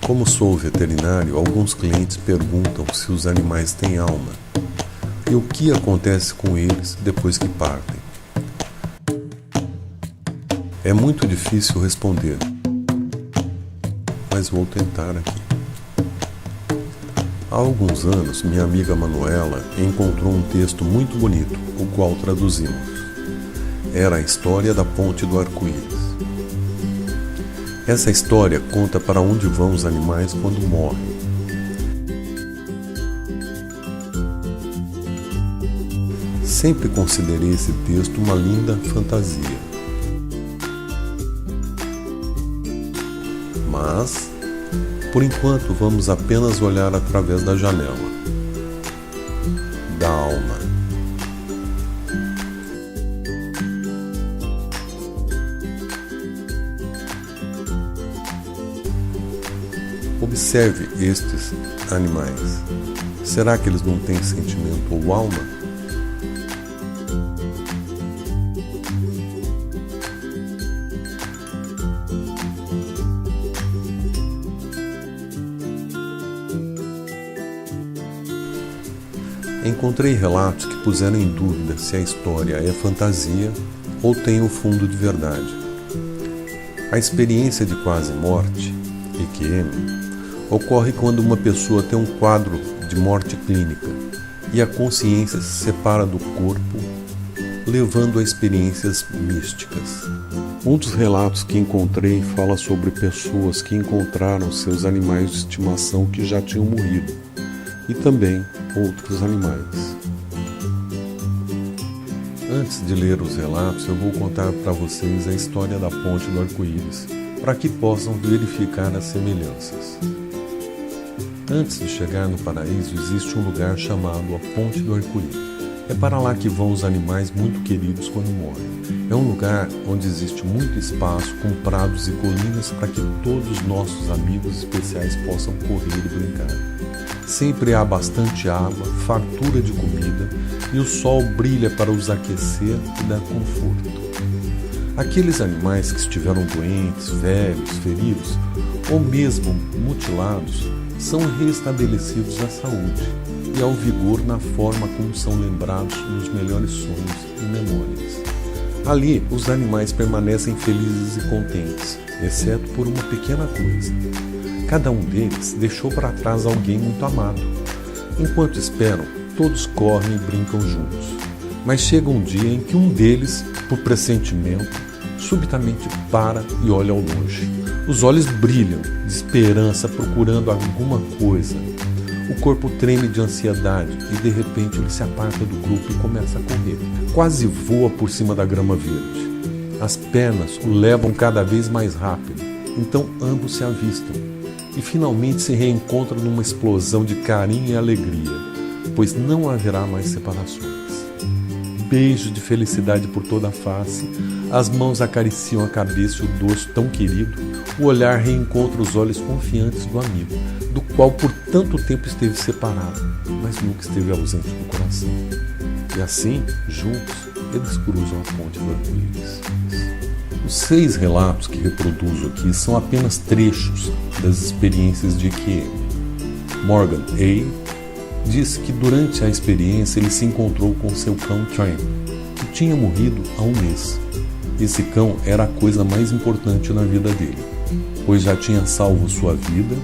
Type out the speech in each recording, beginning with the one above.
Como sou veterinário, alguns clientes perguntam se os animais têm alma e o que acontece com eles depois que partem. É muito difícil responder, mas vou tentar aqui. Há alguns anos, minha amiga Manuela encontrou um texto muito bonito, o qual traduzimos. Era a história da Ponte do Arco-Íris. Essa história conta para onde vão os animais quando morrem. Sempre considerei esse texto uma linda fantasia. Mas, por enquanto, vamos apenas olhar através da janela da alma. Observe estes animais. Será que eles não têm sentimento ou alma? Encontrei relatos que puseram em dúvida se a história é fantasia ou tem um fundo de verdade. A experiência de quase morte, EQM, ocorre quando uma pessoa tem um quadro de morte clínica e a consciência se separa do corpo, levando a experiências místicas. Um dos relatos que encontrei fala sobre pessoas que encontraram seus animais de estimação que já tinham morrido, e também outros animais. Antes de ler os relatos, eu vou contar para vocês a história da Ponte do Arco-Íris, para que possam verificar as semelhanças. Antes de chegar no paraíso, existe um lugar chamado a Ponte do Arco-Íris. É para lá que vão os animais muito queridos quando morrem. É um lugar onde existe muito espaço, com prados e colinas para que todos nossos amigos especiais possam correr e brincar. Sempre há bastante água, fartura de comida e o sol brilha para os aquecer e dar conforto. Aqueles animais que estiveram doentes, velhos, feridos ou mesmo mutilados são restabelecidos à saúde e ao vigor na forma como são lembrados nos melhores sonhos e memórias. Ali, os animais permanecem felizes e contentes, exceto por uma pequena coisa. Cada um deles deixou para trás alguém muito amado. Enquanto esperam, todos correm e brincam juntos. Mas chega um dia em que um deles, por pressentimento, subitamente para e olha ao longe. Os olhos brilham de esperança, procurando alguma coisa. O corpo treme de ansiedade e de repente ele se aparta do grupo e começa a correr. Quase voa por cima da grama verde. As pernas o levam cada vez mais rápido. Então ambos se avistam e finalmente se reencontram numa explosão de carinho e alegria, pois não haverá mais separações. Beijo de felicidade por toda a face, as mãos acariciam a cabeça e o dorso tão querido, o olhar reencontra os olhos confiantes do amigo, do qual por tanto tempo esteve separado, mas nunca esteve ausente do coração. E assim, juntos, eles cruzam a ponte do arco-íris. Os 6 relatos que reproduzo aqui são apenas trechos das experiências de EQM. Morgan A. disse que durante a experiência ele se encontrou com seu cão Tran, que tinha morrido há um mês. Esse cão era a coisa mais importante na vida dele, pois já tinha salvo sua vida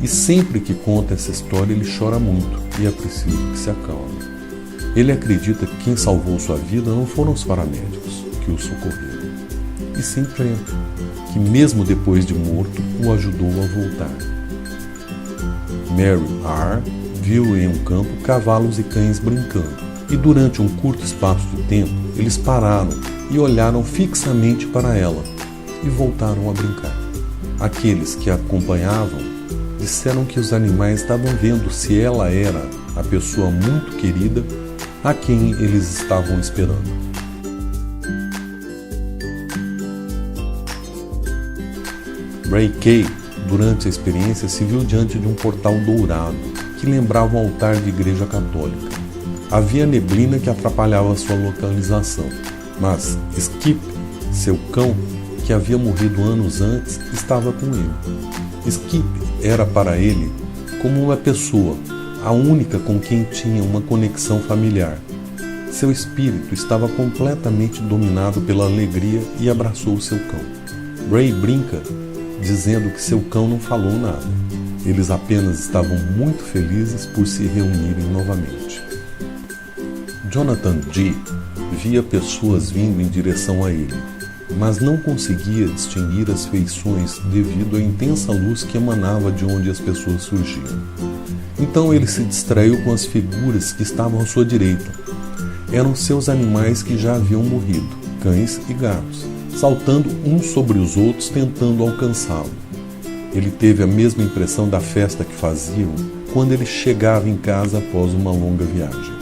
e sempre que conta essa história ele chora muito e é preciso que se acalme. Ele acredita que quem salvou sua vida não foram os paramédicos que o socorreram, e sim Tran, que mesmo depois de morto o ajudou a voltar. Mary R. viu em um campo cavalos e cães brincando, e durante um curto espaço de tempo eles pararam e olharam fixamente para ela e voltaram a brincar. Aqueles que a acompanhavam disseram que os animais estavam vendo se ela era a pessoa muito querida a quem eles estavam esperando. Ray Kay, durante a experiência, se viu diante de um portal dourado que lembrava um altar de igreja católica. Havia neblina que atrapalhava sua localização, mas Skip, seu cão, que havia morrido anos antes, estava com ele. Skip era para ele como uma pessoa, a única com quem tinha uma conexão familiar. Seu espírito estava completamente dominado pela alegria e abraçou seu cão. Ray brinca dizendo que seu cão não falou nada. Eles apenas estavam muito felizes por se reunirem novamente. Jonathan G. via pessoas vindo em direção a ele, mas não conseguia distinguir as feições devido à intensa luz que emanava de onde as pessoas surgiam. Então ele se distraiu com as figuras que estavam à sua direita. Eram seus animais que já haviam morrido, cães e gatos, saltando uns sobre os outros tentando alcançá-lo. Ele teve a mesma impressão da festa que faziam quando ele chegava em casa após uma longa viagem.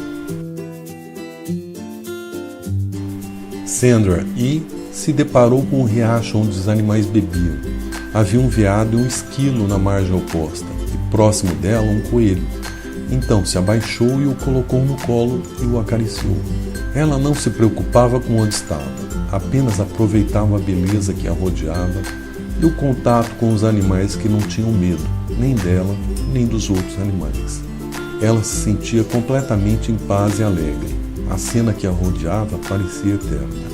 Sandra E. se deparou com um riacho onde os animais bebiam. Havia um veado e um esquilo na margem oposta, e próximo dela um coelho. Então se abaixou e o colocou no colo e o acariciou. Ela não se preocupava com onde estava, apenas aproveitava a beleza que a rodeava e o contato com os animais que não tinham medo, nem dela, nem dos outros animais. Ela se sentia completamente em paz e alegre. A cena que a rodeava parecia eterna.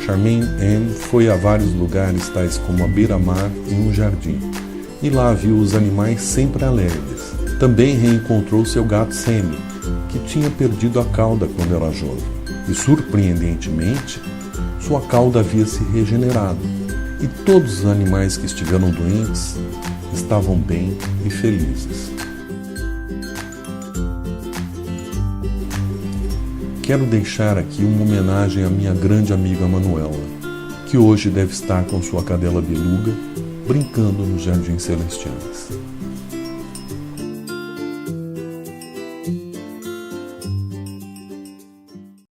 Charmaine M. foi a vários lugares, tais como a beira-mar e um jardim, e lá viu os animais sempre alegres. Também reencontrou seu gato Sammy, que tinha perdido a cauda quando era jovem, e surpreendentemente, sua cauda havia se regenerado, e todos os animais que estiveram doentes estavam bem e felizes. Quero deixar aqui uma homenagem à minha grande amiga Manuela, que hoje deve estar com sua cadela beluga brincando nos jardins celestiais.